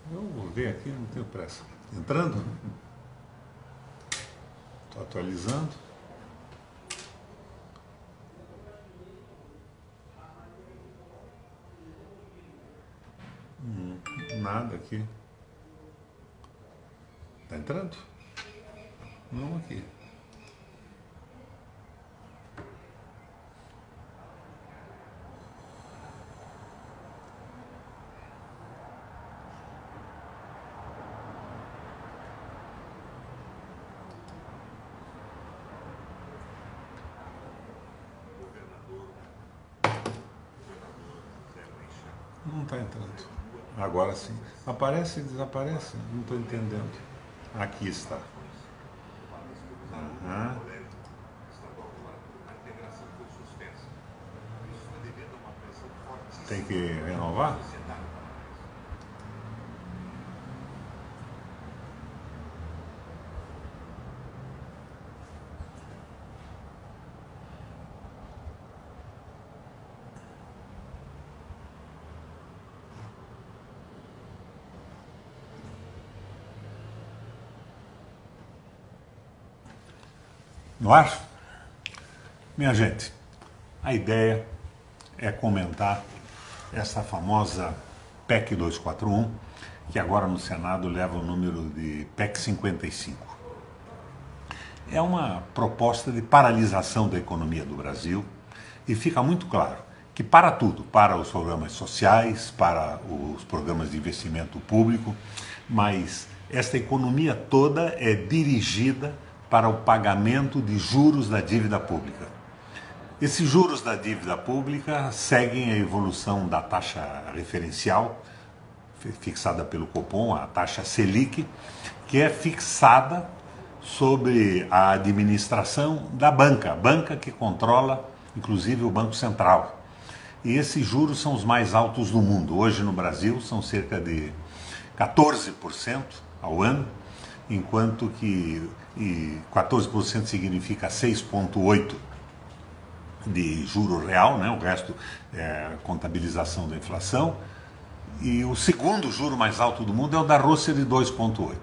Eu vou ver aqui, não tenho pressa. Entrando? Estou atualizando. Nada aqui. Tá entrando? Não aqui. Não está entrando. Agora sim. Aparece e desaparece? Não estou entendendo. Aqui está. Aham. Tem que renovar? No ar? Minha gente, a ideia é comentar essa famosa PEC 241, que agora no Senado leva o número de PEC 55. É uma proposta de paralisação da economia do Brasil e fica muito claro que para tudo, para os programas sociais, para os programas de investimento público, mas esta economia toda é dirigida para o pagamento de juros da dívida pública. Esses juros da dívida pública seguem a evolução da taxa referencial, fixada pelo Copom, a taxa Selic, que é fixada sobre a administração da banca, a banca que controla inclusive o Banco Central. E esses juros são os mais altos do mundo. Hoje no Brasil são cerca de 14% ao ano, enquanto que 14% significa 6,8% de juro real, né? O resto é contabilização da inflação. E o segundo juro mais alto do mundo é o da Rússia, de 2,8%.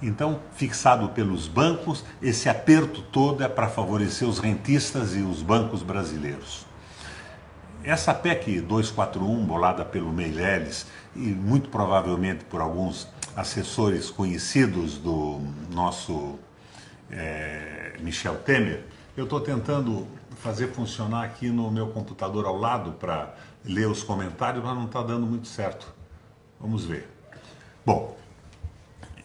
Então, fixado pelos bancos, esse aperto todo é para favorecer os rentistas e os bancos brasileiros. Essa PEC 241, bolada pelo Meirelles e muito provavelmente por alguns assessores conhecidos do nosso Michel Temer, eu estou tentando fazer funcionar aqui no meu computador ao lado para ler os comentários, mas não está dando muito certo. Vamos ver. Bom,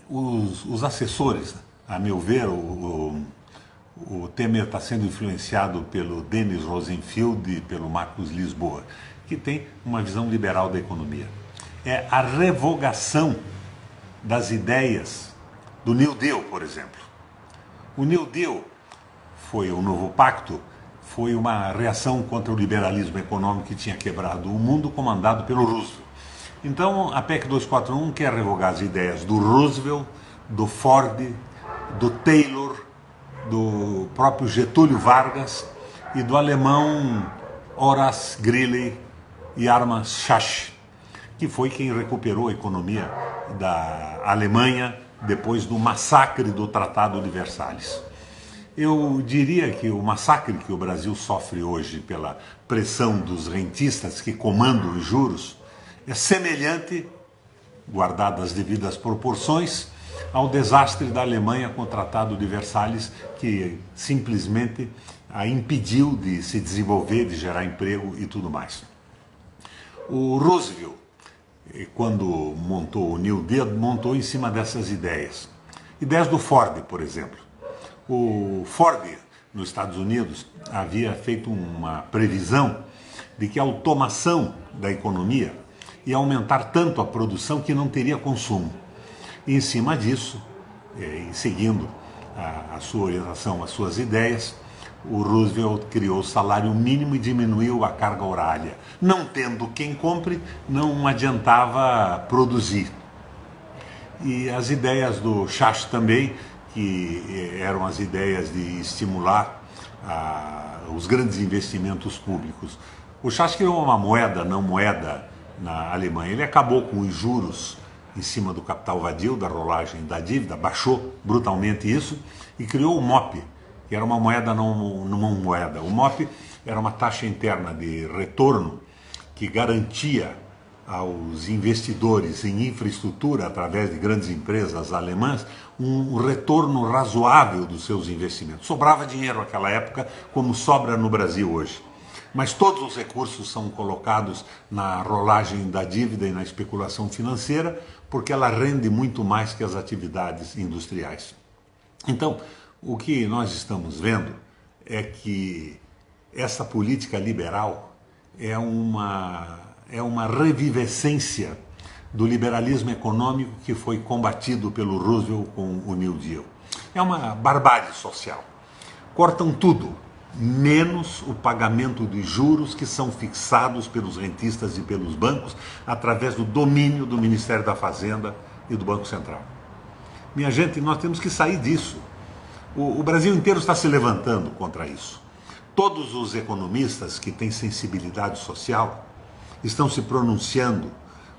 os assessores, a meu ver, o Temer está sendo influenciado pelo Denis Rosenfield e pelo Marcos Lisboa, que tem uma visão liberal da economia. É a revogação das ideias do New Deal, por exemplo. O New Deal foi o novo pacto, foi uma reação contra o liberalismo econômico que tinha quebrado o mundo, comandado pelo Roosevelt. Então, a PEC 241 quer revogar as ideias do Roosevelt, do Ford, do Taylor, do próprio Getúlio Vargas e do alemão Horace Greeley e Armin Schacht, que foi quem recuperou a economia da Alemanha depois do massacre do Tratado de Versalhes. Eu diria que o massacre que o Brasil sofre hoje pela pressão dos rentistas que comandam os juros é semelhante, guardadas as devidas proporções, ao desastre da Alemanha com o Tratado de Versalhes, que simplesmente a impediu de se desenvolver, de gerar emprego e tudo mais. O Roosevelt, quando montou o New Deal, montou em cima dessas ideias. Ideias do Ford, por exemplo. O Ford, nos Estados Unidos, havia feito uma previsão de que a automação da economia ia aumentar tanto a produção que não teria consumo. E em cima disso, seguindo a sua orientação, as suas ideias, o Roosevelt criou o salário mínimo e diminuiu a carga horária. Não tendo quem compre, não adiantava produzir. E as ideias do Schacht também, que eram as ideias de estimular os grandes investimentos públicos. O Schacht criou uma moeda, não moeda, na Alemanha. Ele acabou com os juros em cima do capital vadio, da rolagem da dívida, baixou brutalmente isso e criou o MOP, que era uma moeda não moeda. O MOP era uma taxa interna de retorno que garantia aos investidores em infraestrutura, através de grandes empresas alemãs, um retorno razoável dos seus investimentos. Sobrava dinheiro naquela época, como sobra no Brasil hoje. Mas todos os recursos são colocados na rolagem da dívida e na especulação financeira, porque ela rende muito mais que as atividades industriais. Então, o que nós estamos vendo é que essa política liberal é uma revivescência do liberalismo econômico que foi combatido pelo Roosevelt com o New Deal. É uma barbárie social. Cortam tudo, menos o pagamento de juros que são fixados pelos rentistas e pelos bancos através do domínio do Ministério da Fazenda e do Banco Central. Minha gente, nós temos que sair disso. O Brasil inteiro está se levantando contra isso. Todos os economistas que têm sensibilidade social estão se pronunciando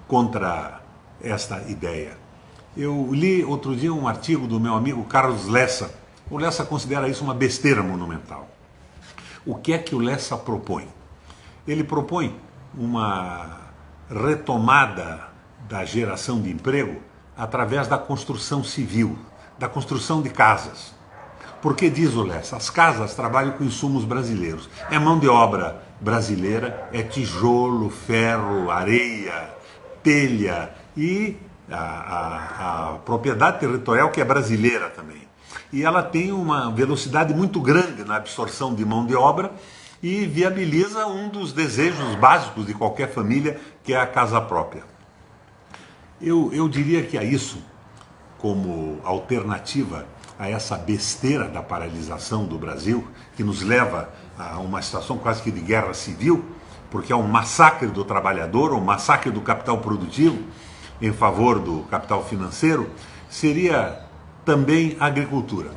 contra esta ideia. Eu li outro dia um artigo do meu amigo Carlos Lessa. O Lessa considera isso uma besteira monumental. O que é que o Lessa propõe? Ele propõe uma retomada da geração de emprego através da construção civil, da construção de casas. Porque, diz o Lessa, as casas trabalham com insumos brasileiros. É mão de obra brasileira, é tijolo, ferro, areia, telha e a propriedade territorial que é brasileira também. E ela tem uma velocidade muito grande na absorção de mão de obra e viabiliza um dos desejos básicos de qualquer família, que é a casa própria. Eu diria que a isso, como alternativa a essa besteira da paralisação do Brasil, que nos leva a uma situação quase que de guerra civil, porque é um massacre do trabalhador, um massacre do capital produtivo em favor do capital financeiro, seria também a agricultura.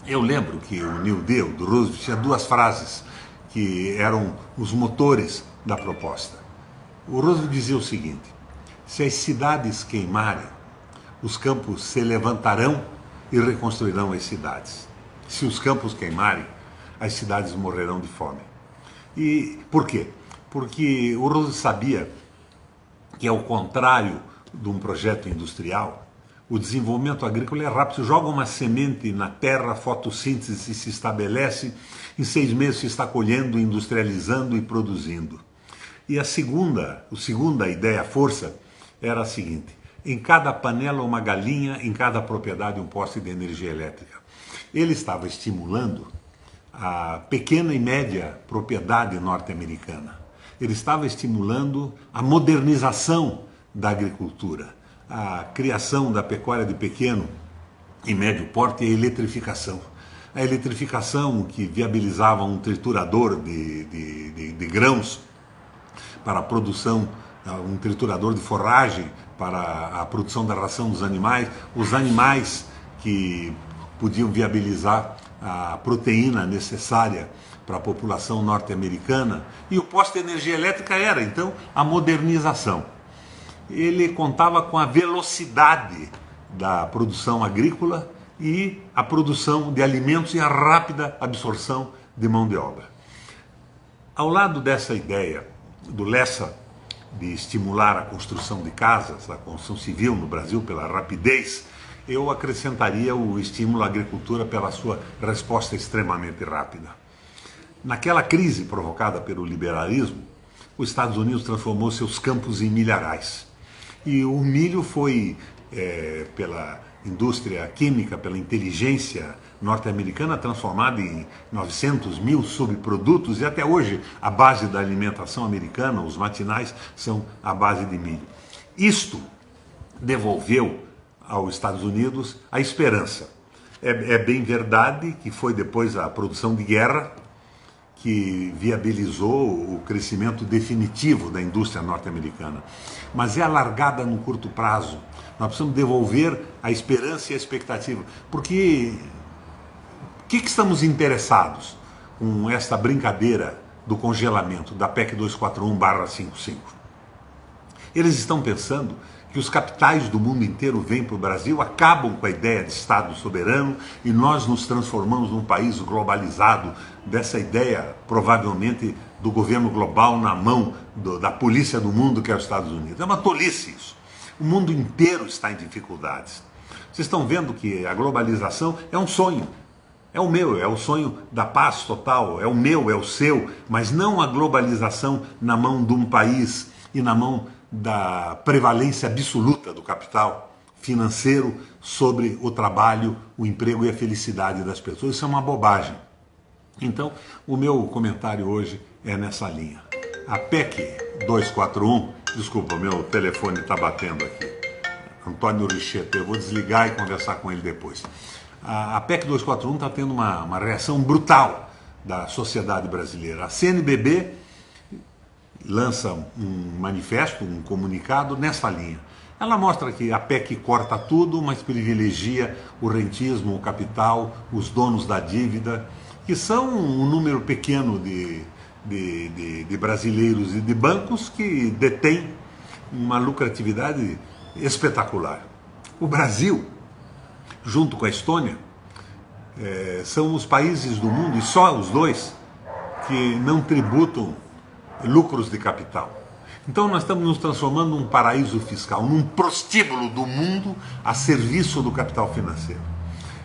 Eu lembro que o New Deal do Roosevelt tinha duas frases que eram os motores da proposta. O Roosevelt dizia o seguinte: se as cidades queimarem, os campos se levantarão e reconstruirão as cidades. Se os campos queimarem, as cidades morrerão de fome. E por quê? Porque o Roosevelt sabia que, ao contrário de um projeto industrial, o desenvolvimento agrícola é rápido. Você joga uma semente na terra, a fotossíntese se estabelece, em 6 meses se está colhendo, industrializando e produzindo. E a segunda ideia, a força, era a seguinte: em cada panela uma galinha, em cada propriedade um poste de energia elétrica. Ele estava estimulando a pequena e média propriedade norte-americana. Ele estava estimulando a modernização da agricultura, a criação da pecuária de pequeno e médio porte e a eletrificação. A eletrificação que viabilizava um triturador de grãos para a produção, um triturador de forragem para a produção da ração dos animais, os animais que podiam viabilizar a proteína necessária para a população norte-americana, e o poste de energia elétrica era, então, a modernização. Ele contava com a velocidade da produção agrícola e a produção de alimentos e a rápida absorção de mão de obra. Ao lado dessa ideia do Lessa de estimular a construção de casas, a construção civil no Brasil pela rapidez, eu acrescentaria o estímulo à agricultura pela sua resposta extremamente rápida. Naquela crise provocada pelo liberalismo, os Estados Unidos transformou seus campos em milharais. E o milho foi, pela indústria química, pela inteligência norte-americana, transformado em 900 mil subprodutos, e até hoje a base da alimentação americana, os matinais, são a base de milho. Isto devolveu aos Estados Unidos a esperança. É bem verdade que foi depois a produção de guerra que viabilizou o crescimento definitivo da indústria norte-americana. Mas é alargada no curto prazo. Nós precisamos devolver a esperança e a expectativa. Porque o que estamos interessados com esta brincadeira do congelamento da PEC 241/55? Eles estão pensando que os capitais do mundo inteiro vêm para o Brasil, acabam com a ideia de Estado soberano e nós nos transformamos num país globalizado, dessa ideia, provavelmente, do governo global na mão da polícia do mundo, que é os Estados Unidos. É uma tolice isso. O mundo inteiro está em dificuldades. Vocês estão vendo que a globalização é um sonho. É o meu, é o sonho da paz total, é o meu, é o seu, mas não a globalização na mão de um país e na mão da prevalência absoluta do capital financeiro sobre o trabalho, o emprego e a felicidade das pessoas. Isso é uma bobagem. Então, o meu comentário hoje é nessa linha. A PEC 241, desculpa, meu telefone está batendo aqui, Antônio Richeto, eu vou desligar e conversar com ele depois. A PEC 241 está tendo uma reação brutal da sociedade brasileira. A CNBB lança um manifesto, um comunicado nessa linha. Ela mostra que a PEC corta tudo, mas privilegia o rentismo, o capital, os donos da dívida, que são um número pequeno de brasileiros e de bancos que detêm uma lucratividade espetacular. O Brasil, junto com a Estônia, são os países do mundo, e só os dois, que não tributam lucros de capital. Então nós estamos nos transformando num paraíso fiscal, num prostíbulo do mundo a serviço do capital financeiro.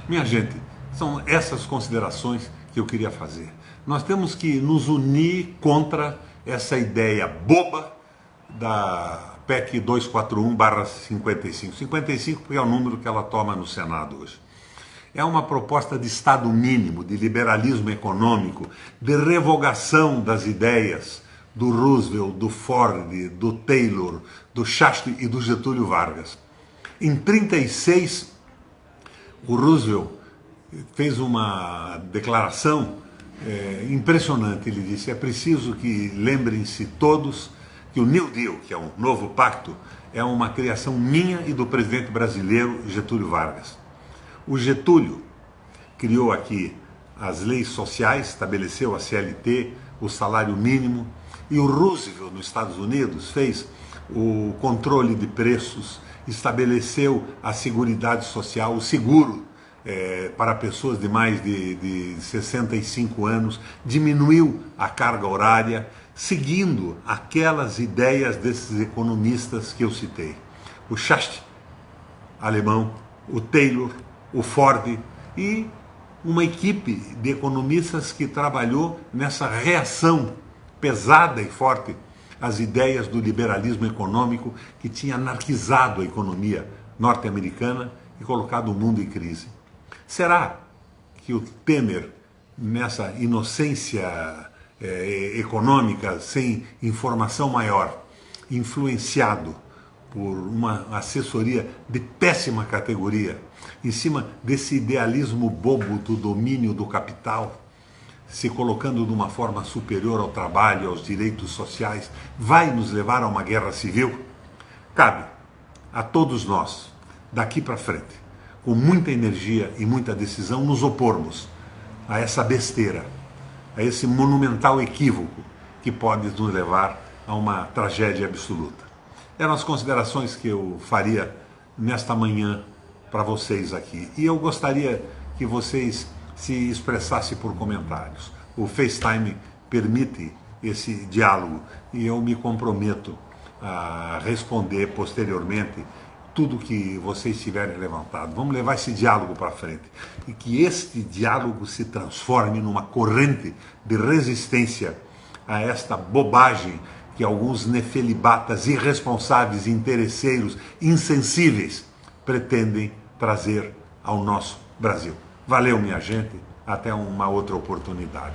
Minha gente, são essas considerações que eu queria fazer. Nós temos que nos unir contra essa ideia boba da PEC 241/55. 55 porque é o número que ela toma no Senado hoje. É uma proposta de Estado mínimo, de liberalismo econômico, de revogação das ideias do Roosevelt, do Ford, do Taylor, do Chastre e do Getúlio Vargas. Em 1936, o Roosevelt fez uma declaração impressionante. Ele disse: é preciso que lembrem-se todos que o New Deal, que é um novo pacto, é uma criação minha e do presidente brasileiro Getúlio Vargas. O Getúlio criou aqui as leis sociais, estabeleceu a CLT, o salário mínimo, e o Roosevelt, nos Estados Unidos, fez o controle de preços, estabeleceu a Seguridade Social, o seguro para pessoas de mais de 65 anos, diminuiu a carga horária, seguindo aquelas ideias desses economistas que eu citei. O Chastre, alemão, o Taylor, o Ford e uma equipe de economistas que trabalhou nessa reação pesada e forte às ideias do liberalismo econômico que tinha anarquizado a economia norte-americana e colocado o mundo em crise. Será que o Temer, nessa inocência econômica, sem informação maior, influenciado por uma assessoria de péssima categoria, em cima desse idealismo bobo do domínio do capital, se colocando de uma forma superior ao trabalho, aos direitos sociais, vai nos levar a uma guerra civil? Cabe a todos nós, daqui para frente, com muita energia e muita decisão, nos opormos a essa besteira, a esse monumental equívoco que pode nos levar a uma tragédia absoluta. Eram as considerações que eu faria nesta manhã para vocês aqui. E eu gostaria que vocês se expressassem por comentários. O FaceTime permite esse diálogo e eu me comprometo a responder posteriormente tudo que vocês tiverem levantado. Vamos levar esse diálogo para frente e que este diálogo se transforme numa corrente de resistência a esta bobagem que alguns nefelibatas irresponsáveis, interesseiros, insensíveis pretendem trazer ao nosso Brasil. Valeu, minha gente. Até uma outra oportunidade.